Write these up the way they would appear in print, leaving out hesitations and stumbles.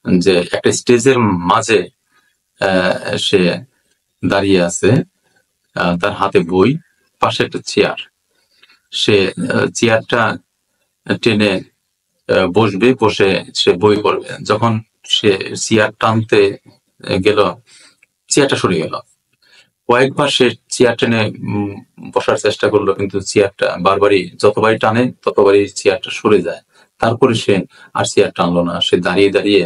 যে একটা স্টেজের মাঝে সে দাঁড়িয়ে আছে, তার হাতে বই, পাশে একটা চেয়ার। সে চেয়ারটা টেনে বসবে, বসে সে বই পড়বে। যখন সে চেয়ার টানতে গেল, চেয়ারটা সরে গেল। কয়েকবার সে চেয়ার টেনে বসার চেষ্টা করলো, কিন্তু চেয়ারটা বারবারই, যতবারই টানে ততবারই চেয়ারটা সরে যায়। তারপরে সে আর চেয়ার টানলো না, সে দাঁড়িয়ে দাঁড়িয়ে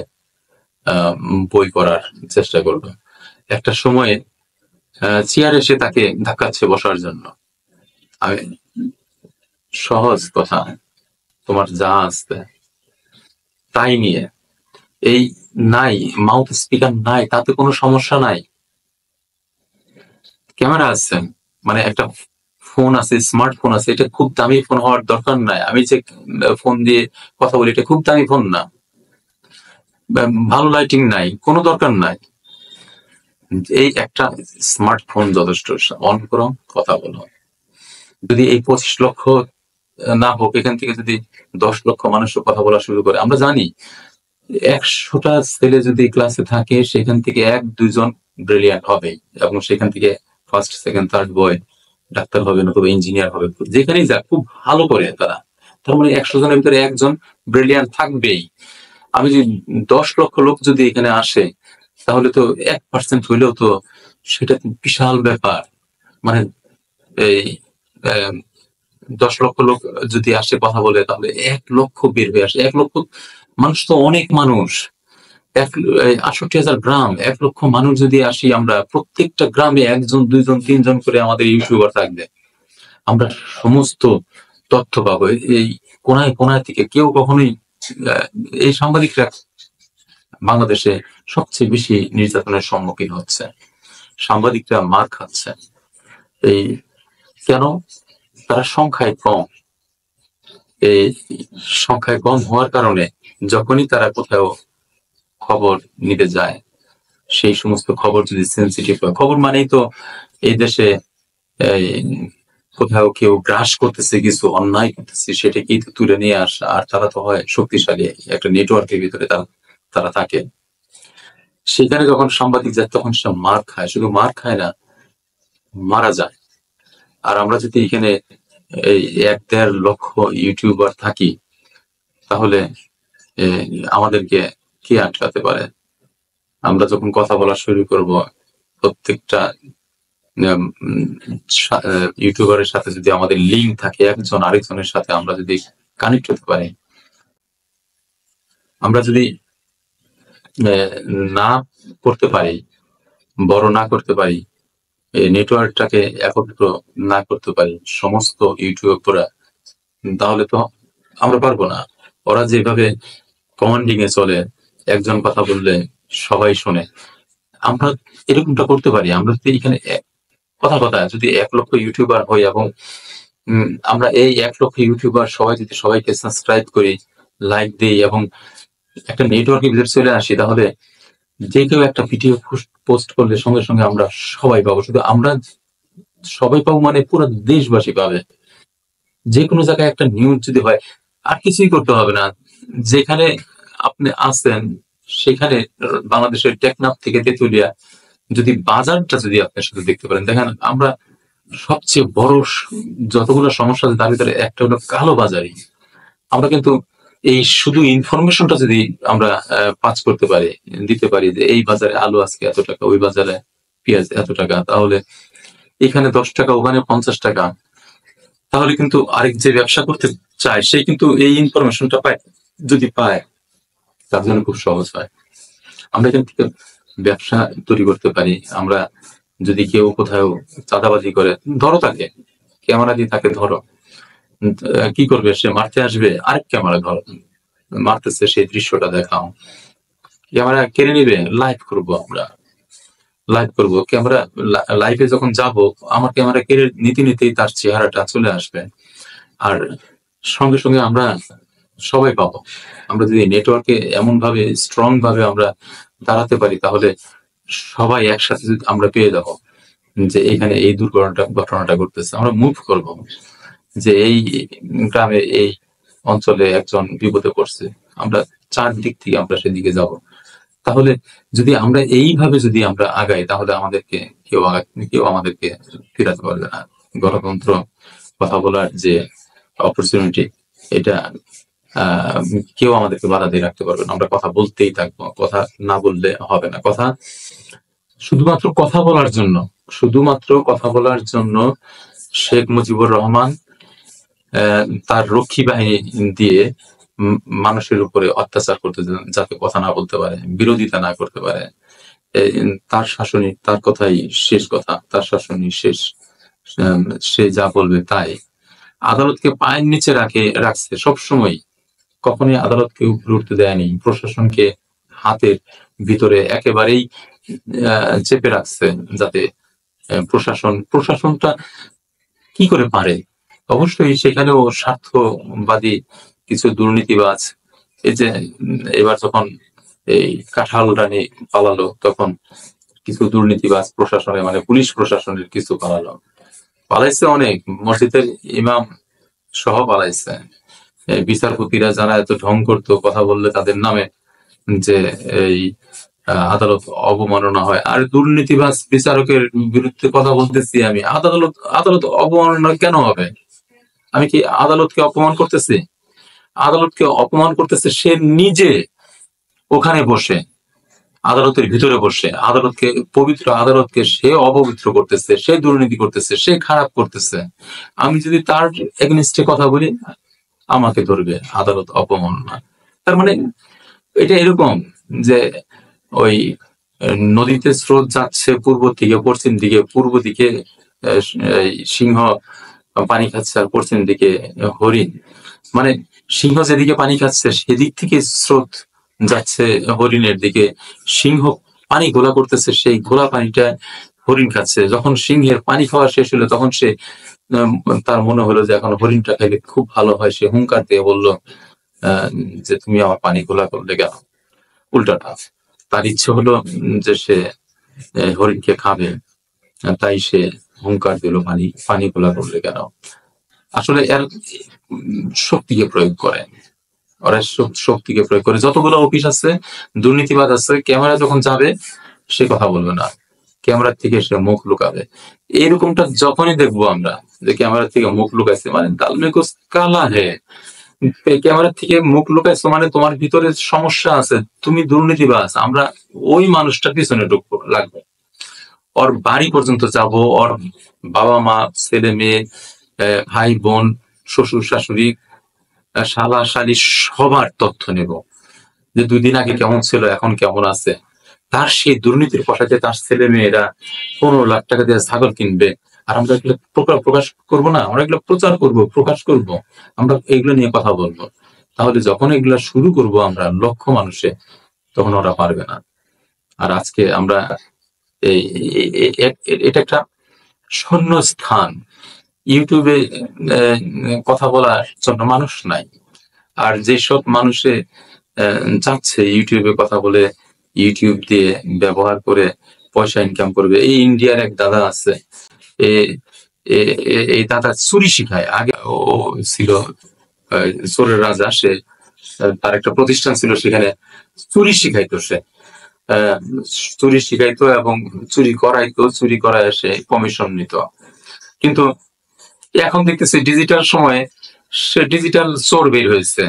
বই পড়ার চেষ্টা করলো। একটা সময়ে চেয়ার এসে তাকে ধাক্কাচ্ছে বসার জন্য। আমি সহজ কথা, তোমার যা আসবে তাই নিয়ে, এই নাই মাউথ স্পিকার নাই, তাতে কোনো সমস্যা নাই। ক্যামেরা আছে, মানে একটা ফোন আছে, স্মার্টফোন আছে, এটা খুব দামি ফোন হওয়ার দরকার নাই। আমি যে ফোন দিয়ে কথা বলি, এটা খুব দামি ফোন না। ভালো লাইটিং নাই, কোনো দরকার নাই। এই একটা স্মার্টফোন যথেষ্ট। অন করো, কথা বলো। যদি এই 25 লক্ষ না হোক, এখান থেকে যদি 10 লক্ষ মানুষের কথা বলা শুরু করে, আমরা জানি 100টা ছেলে যদি ক্লাসে থাকে, সেখান থেকে 1-2 জন ব্রিলিয়ান্ট হবেই, এবং সেখান থেকে ফার্স্ট সেকেন্ড থার্ড বয় ডাক্তার হবে, নতুবা ইঞ্জিনিয়ার হবে, যেখানেই যাক খুব ভালো করে তারা। তার মানে 100 জনের ভিতরে একজন ব্রিলিয়ান্ট থাকবেই। আমি যদি 10 লক্ষ লোক যদি এখানে আসে, তাহলে তো 1% হইলেও তো সেটা বিশাল ব্যাপার। মানে এই 10 লক্ষ লোক যদি আসে কথা বলে, তাহলে 1 লক্ষ বের হয়ে আসে। 1 লক্ষ মানুষ তো অনেক মানুষ। 68,000 গ্রাম, 1 লক্ষ মানুষ যদি আসি আমরা, প্রত্যেকটা গ্রামে 1 জন 2 জন 3 জন করে আমাদের ইউটিউবার থাকবে। আমরা সমস্ত তথ্য পাবো এই কোনায় কোনায় থেকে। কেউ কখনোই এই সাংবাদিকরা বাংলাদেশে সবচেয়ে বেশি নির্যাতনের সম্মুখীন হচ্ছে, সাংবাদিকরা মার খাচ্ছে। এই কেন? তারা সংখ্যায় কম। এই সংখ্যায় কম হওয়ার কারণে যখনই তারা কোথাও খবর নিতে যায়, সেই সমস্ত খবর যদি সেন্সিটিভ হয়, খবর মানেই তো এই দেশে কোথাও কেউ গ্রাস করতেছে, কিছু অন্যায় করতেছে, সেটাকেই তো তুলে নিয়ে আসা। আর তারা তো হয় শক্তিশালী, একটা নেটওয়ার্কের ভিতরে তারা থাকে। সেখানে যখন সাংবাদিক যায়, তখন সে মার খায়, শুধু মার খায় না, মারা যায়। আর আমরা যদি এখানে এই 1-1.5 লক্ষ ইউটিউবার থাকি, তাহলে আমাদেরকে কে আটকাতে পারে? আমরা যখন কথা বলা শুরু করব, প্রত্যেকটা ইউটিউবারের সাথে যদি আমাদের লিঙ্ক থাকে, একজন আরেকজনের সাথে আমরা যদি কানেক্ট হতে পারি, আমরা যদি না করতে পারি, বড় না করতে পারি, এই নেটওয়ার্কটাকে একত্র না করতে পারি সমস্ত ইউটিউবাররা, তাহলে তো আমরা পারবো না। ওরা যেভাবে কমান্ডিং এ চলে, একজন কথা বললে সবাই শোনে, আমরা এরকমটা করতে পারি। আমরা যদি এখানে কথা যদি 1 লক্ষ ইউটিউবার হই, এবং আমরা এই 1 লক্ষ ইউটিউবার সবাই যদি সবাইকে সাবস্ক্রাইব করি, লাইক দিই, এবং একটা নেটওয়ার্কের ভিতরে চলে আসি, তাহলে যে কেউ একটা ভিডিও পোস্ট করলে সঙ্গে সঙ্গে আমরা সবাই পাবো। শুধু আমরা সবাই পাবো মানে পুরো দেশবাসী পাবে। যে কোনো জায়গায় একটা নিউজ যদি হয়, আর কিছুই করতে হবে না। যেখানে আপনি আছেন সেখানে, বাংলাদেশের টেকনাফ থেকে তেতুলিয়া, যদি বাজারটা যদি আপনার সাথে দেখতে পারেন, দেখেন আমরা সবচেয়ে বড় যতগুলো সমস্যা আছে তার ভিতরে একটা হলো কালো বাজারি। আমরা কিন্তু এই শুধু ইনফরমেশনটা যদি আমরা পাস করতে পারি, দিতে পারি যে এই বাজারে আলু আজকে এত টাকা, ওই বাজারে পেঁয়াজ এত টাকা, তাহলে এখানে 10 টাকা, ওখানে 50 টাকা, তাহলে কিন্তু আরেক যে ব্যবসা করতে চায় সে কিন্তু এই ইনফরমেশনটা পায়, যদি পায় তার জন্য খুব সহজ হয়। আমরা এখান থেকে ব্যবসা তৈরি করতে পারি। আমরা যদি কেউ কোথাও চাঁদাবাজি করে, ধরো তাকে, ক্যামেরা দিয়ে তাকে ধরো, কি করবে? সে মারতে আসবে, আরেক ক্যামেরা ধরো, মারতেছে, সেই দৃশ্যটা দেখাও, ক্যামেরা কেড়ে নিবে, লাইভ করবো, আমরা লাইভ করবো। ক্যামেরা লাইভে যখন যাব, আমার ক্যামেরা কেড়ে নিতে নিতেই তার চেহারাটা চলে আসবে, আর সঙ্গে সঙ্গে আমরা সবাই পাবো। আমরা যদি নেটওয়ার্কে এমন ভাবে স্ট্রং ভাবে আমরা দাঁড়াতে পারি, তাহলে সবাই একসাথে যদি আমরা পেয়ে যাবো যে এখানে এই ঘটনাটা ঘটতেছে, আমরা মুভ করব যে এই গ্রামে, এই অঞ্চলে একজন বিপদে পড়ছে, আমরা চারদিক থেকে আমরা সেদিকে যাব। তাহলে যদি আমরা এইভাবে যদি আমরা আগাই, তাহলে আমাদেরকে কেউ আমাদেরকে ফিরাতে পারবে না। গণতন্ত্র, কথা বলার যে অপরচুনিটি, এটা কেউ আমাদেরকে বাধা দিয়ে রাখতে পারবে না। আমরা কথা বলতেই থাকবো, কথা না বললে হবে না। কথা শুধুমাত্র কথা বলার জন্য শেখ মুজিবুর রহমান তার রক্ষী বাহিনী দিয়ে মানুষের উপরে অত্যাচার করতে, যাতে কথা না বলতে পারে, বিরোধিতা না করতে পারে। তার শাসনই, তার কথাই শেষ কথা, তার শাসনই শেষ, সে যা বলবে তাই। আদালতকে পায়ের নিচে রাখছে সবসময়, কখনোই আদালতকে উপরে উঠতে দেয়নি, প্রশাসনকে হাতের ভিতরে একেবারেই চেপে রাখছে, যাতে প্রশাসনটা কি করে পারে। অবশ্যই সেখানেও স্বার্থবাদী কিছু দুর্নীতিবাজ, এই যে এবার যখন এই কাঁঠাল রানী পালালো, তখন কিছু দুর্নীতিবাজ প্রশাসনে, মানে পুলিশ প্রশাসনের কিছু পালাইছে অনেক, মসজিদের ইমাম সহ পালাইছে। বিচারপতিরা যারা এত ঢং করতো, কথা বললে তাদের নামে যে এই আদালত অবমাননা হয়, আর দুর্নীতিবাজ বিচারকের বিরুদ্ধে কথা বলতেছি আমি, আদালত অবমাননা কেন হবে? আমি কি আদালতকে অপমান করতেছি? আদালতকে অপমান করতেছে সে নিজে, ওখানে বসে, আদালতের ভিতরে বসে, পবিত্র আদালতকে সে অপবিত্র করতেছে, সে দুর্নীতি করতেছে, সে খারাপ করতেছে। আমি যদি তার এগেইনস্টে কথা বলি, আমাকে ধরবে আদালত অপমাননা। তার মানে এটা এরকম যে ওই নদীতে স্রোত যাচ্ছে পূর্ব থেকে পশ্চিম দিকে, পূর্ব দিকে সিংহ পানি খাচ্ছে আর পশ্চিম দিকে হরিণ। মানে সিংহ যেদিকে পানি খাচ্ছে সেদিক থেকে স্রোত যাচ্ছে হরিণের দিকে, সিংহ পানি ঘোলা করতেছে, সেই ঘোলা পানিটা হরিণ খাচ্ছে। যখন সিংহের পানি খাওয়া শেষ হলো, তখন সে তার মনে হলো যে এখন হরিণটা খাইলে খুব ভালো হয়, সে হুঙ্কার দিয়ে বলল যে তুমি আমার পানি ঘোলা করলে কেন? উল্টাটা, তার ইচ্ছে হলো যে সে হরিণকে খাবে, তাই সে হুঙ্কার দিল পানি ঘোলা করলে কেন। আসলে এর শক্তিকে প্রয়োগ করে, ওরা শক্তিকে প্রয়োগ করে। যতগুলো অফিস আছে, দুর্নীতিবাদ আছে, ক্যামেরা যখন যাবে সে কথা বলবে না, ক্যামেরার থেকে সে মুখ লুকাবে। এইরকমটা যখনই দেখবো আমরা যে ক্যামেরার থেকে মুখ লুকাইছে, মানে দালমে কুছ কালা হে, ক্যামেরার থেকে মুখ লুকাইছো মানে তোমার ভিতরে সমস্যা আছে, তুমি দুর্নীতিবাজ। আমরা ওই মানুষটার পিছনে ঢুকবো, লাগবে, ওর বাড়ি পর্যন্ত যাব, ওর বাবা মা, ছেলে মেয়ে, ভাই বোন, শ্বশুর শাশুড়ি, শালা শালি, সবার তথ্য নেব, যে 2 দিন আগে কেমন ছিল, এখন কেমন আছে। তার সেই দুর্নীতির পয়সাতে তার ছেলে মেয়েরা 15 লাখ টাকা দিয়ে ছাগল কিনবে, আর আমরা এগুলো প্রকাশ করবো না, আমরা এগুলো প্রচার করব, প্রকাশ করব, আমরা এগুলো নিয়ে কথা বলবো। তাহলে যখন এগুলা শুরু করব আমরা লক্ষ মানুষে, তখন ওরা পারবে না। আর আজকে আমরা এটা একটা শূন্য স্থান, ইউটিউবে কথা বলার জন্য মানুষ নাই। আর যেসব মানুষে চাচ্ছে ইউটিউবে কথা বলে, ইউটিউব দিয়ে ব্যবহার করে পয়সা ইনকাম করবে, এই ইন্ডিয়ার এক দাদা আছে, এই দাদা চুরি শিখায়। আগে ও ছিল চোরের রাজা, সে তার একটা প্রতিষ্ঠান ছিল, সেখানে চুরি শিখাইতো, সে চুরি শিখাইতো এবং চুরি করায় সে কমিশন নিত। কিন্তু এখন দেখতেছি ডিজিটাল সময়ে সে ডিজিটাল চোর বের হয়েছে।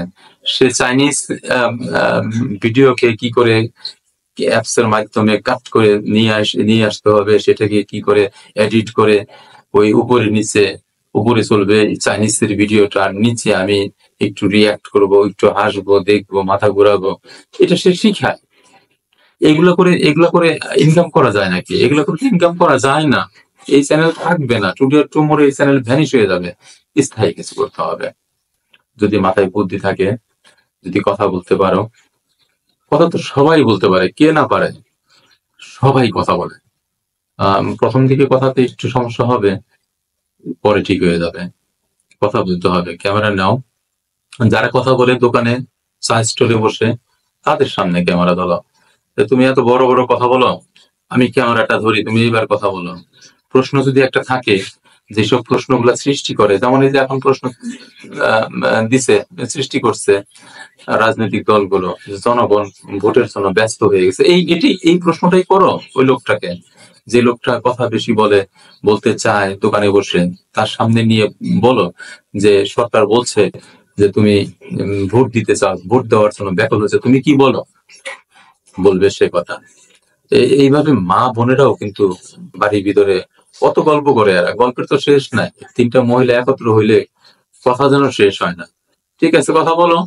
সে চাইনিজ ভিডিওকে কি করে অ্যাপস এর মাধ্যমে কাট করে নিয়ে আসতে হবে, সেটাকে কি করে এডিট করে ওই উপরে চলবে চাইনিজের ভিডিওটা, আর নিচে আমি একটু রিয়াক্ট করব, একটু হাসবো, দেখবো, মাথা ঘুরাবো, এটা সে শিখায়। এগুলো করে ইনকাম করা যায় নাকি? এগুলো করে ইনকাম করা যায় না। এই চ্যানেল থাকবে না, টুমোরে এই চ্যানেল ভ্যানিশ হয়ে যাবে। স্থায়ী কিছু করতে হবে। যদি মাথায় বুদ্ধি থাকে, যদি কথা বলতে পারো, কথা তো সবাই বলতে পারে, কে না পারে? সবাই কথা বলে। প্রথম দিকে কথাতে একটু সমস্যা হবে, পরে ঠিক হয়ে যাবে। কথা বলতে হবে, ক্যামেরা নাও। যারা কথা বলে দোকানে, চা স্টলে বসে, তাদের সামনে ক্যামেরা ধরো। তুমি এত বড় বড় কথা বলো, আমি ক্যামেরাটা ধরি, তুমি এইবার কথা বলো। প্রশ্ন যদি একটা থাকে যেসব প্রশ্নগুলা সৃষ্টি করে, যেমন এই যে এখন প্রশ্ন দিছে, সৃষ্টি করছে রাজনৈতিক দলগুলো, জনগণ ভোটের জন্য ব্যস্ত হয়ে গেছে, এই প্রশ্নটাই করো ওই লোকটাকে, যে লোকটা কথা বেশি বলতে চায় দোকানে বসে, তার সামনে নিয়ে বলো যে সরকার বলছে যে তুমি ভোট দিতে চাও, ভোট দেওয়ার জন্য ব্যাকুল হচ্ছে, তুমি কি বলবে সে কথা। এইভাবে মা বোনেরাও কিন্তু বাড়ির ভিতরে কত গল্প করে, এরা গল্পের তো শেষ নাই। তিনটা মহিলা একত্র হইলে কথা যেন শেষ হয় না। ঠিক আছে, কথা বলো,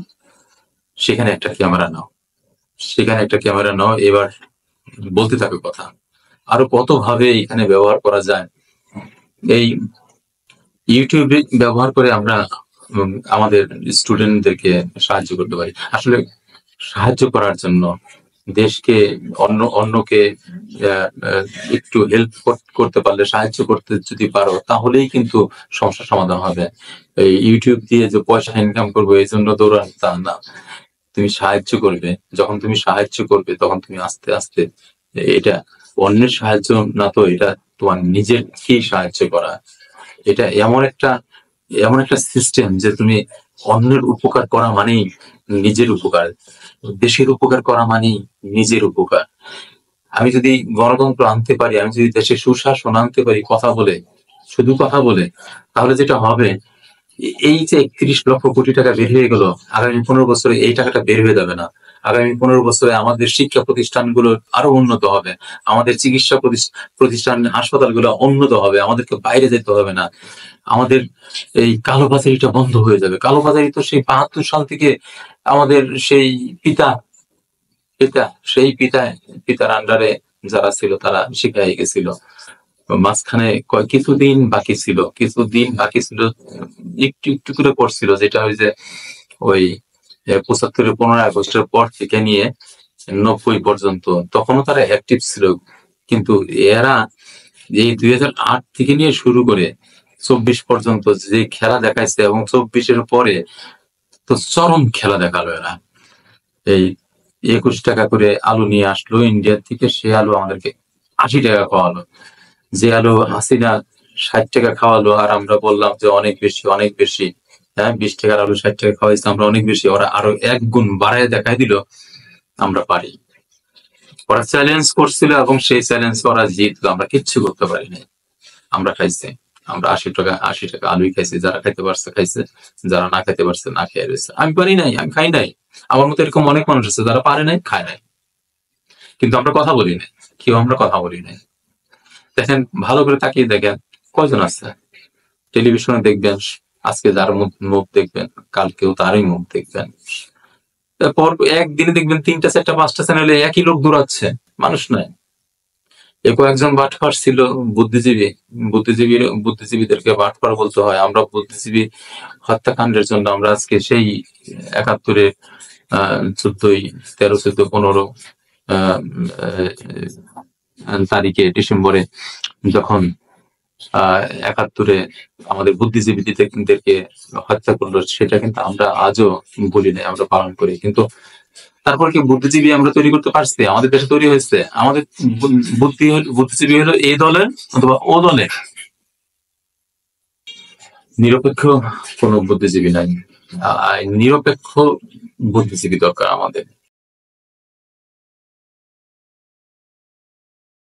সেখানে একটা ক্যামেরা নাও, এবার বলতে থাকো কথা। আরো কত ভাবে এখানে ব্যবহার করা যায়। এই ইউটিউব ব্যবহার করে আমরা আমাদের স্টুডেন্টদেরকে সাহায্য করতে পারি। আসলে সাহায্য করার জন্য দেশকে অন্যকে একটু হেল্প করতে পারলে, সাহায্য করতে যদি পারো, তাহলেই কিন্তু সমস্যার সমাধান হবে। এই ইউটিউব দিয়ে যে পয়সা ইনকাম করবো এই জন্য দৌড়ানো তা না। তুমি সাহায্য করবে, যখন তুমি সাহায্য করবে তখন তুমি আস্তে আস্তে, এটা অন্যের সাহায্য না তো, এটা তোমার নিজেরকেই সাহায্য করা। এটা এমন একটা সিস্টেম যে তুমি অন্যের উপকার করা মানেই নিজের উপকার, দেশের উপকার করা মানেই নিজের উপকার। আমি যদি গণতন্ত্র আনতে পারি, আমি যদি দেশে সুশাসন আনতে পারি কথা বলে, শুধু কথা বলে, তাহলে যেটা হবে, এই যে ৩১ লক্ষ কোটি টাকা বের হয়ে গেল, আগামী ১৫ বছরে এই টাকাটা বের হয়ে যাবে না। আগামী ১৫ বছরে আমাদের শিক্ষা প্রতিষ্ঠানগুলো আরো উন্নত হবে, আমাদের চিকিৎসা প্রতিষ্ঠান হাসপাতালগুলো উন্নত হবে, আমাদেরকে বাইরে যেতে হবে না, আমাদের এই কালোবাজারিটা বন্ধ হয়ে যাবে। কালোবাজারি তো সেই ৭২ সাল থেকে আমাদের সেই পিতার আন্ডারে যারা ছিল তারা শিখাই গেছিল। মাঝখানে কিছুদিন বাকি ছিল, একটু একটু করে করছিল, যেটা ওই যে ওই ৭৫-এর ১৫ই আগস্টের পর থেকে নিয়ে ৯০ পর্যন্ত, তখনও তারা অ্যাক্টিভ ছিল। কিন্তু এরা এই ২০০৮ থেকে নিয়ে শুরু করে ২৪ পর্যন্ত যে খেলা দেখাইছে, এবং ২৪-এর পরে তো চরম খেলা দেখালো এরা। এই ২১ টাকা করে আলু নিয়ে আসলো ইন্ডিয়া থেকে, সে আলু আমাদেরকে ৮০ টাকা খাওয়ালো। যে আলু হাসিনা ৬০ টাকা খাওয়ালো, আর আমরা বললাম যে অনেক বেশি, হ্যাঁ, ২০ টাকার আলু ৬০ টাকা খাওয়াইছে, আমরা অনেক বেশি, ওরা আরো ১ গুণ বাড়ায় দেখাই দিল আমরা পারি। ওরা চ্যালেঞ্জ করছিল এবং সেই চ্যালেঞ্জ ওরা জিতলো, আমরা কিচ্ছু করতে পারিনি। আমরা খাইছি, আমরা ৮০ টাকা আলুই খাইছি, যারা খাইতে পারছে খাইছে, যারা না খাইতে পারছে না খেয়ে রয়েছে। আমি পারি নাই, আমি খাই নাই। আমার মতো এরকম অনেক মানুষ আছে যারা পারে নাই, খায় নাই, কিন্তু আমরা কথা বলি নাই, আমরা কথা বলি নাই। দেখেন, ভালো করে তাকিয়ে দেখেন, কয়জন আছে টেলিভিশনে দেখবেন, আজকে যার মুখ দেখবেন, কালকেও তারই মুখ দেখবেন, পর একদিনে দেখবেন ৩টা ৪টা ৫টা চ্যানেলে একই লোক দৌড়াচ্ছে, মানুষ নাই। এ কয়েকজন বাটপার ছিল, বুদ্ধিজীবীদেরকে বাটপার বলতে হয়। আমরা বুদ্ধিজীবী হত্যাকাণ্ডের জন্য আমরা আজকে সেই ৭১-এ ১৪ই ১৩, ১৪, ১৫ তারিখে ডিসেম্বরে যখন ৭১-এ আমাদের বুদ্ধিজীবীদেরকে হত্যা করলো, সেটা কিন্তু আমরা আজও বলি নাই, আমরা পালন করি। কিন্তু তারপর কি বুদ্ধিজীবী আমরা তৈরি করতে পারছি? আমাদের দেশে তৈরি হয়েছে? আমাদের বুদ্ধিজীবী হলো এই দলের অথবা ও দলের, নিরপেক্ষ কোন বুদ্ধিজীবী নাই। নিরপেক্ষ বুদ্ধিজীবী দরকার আমাদের।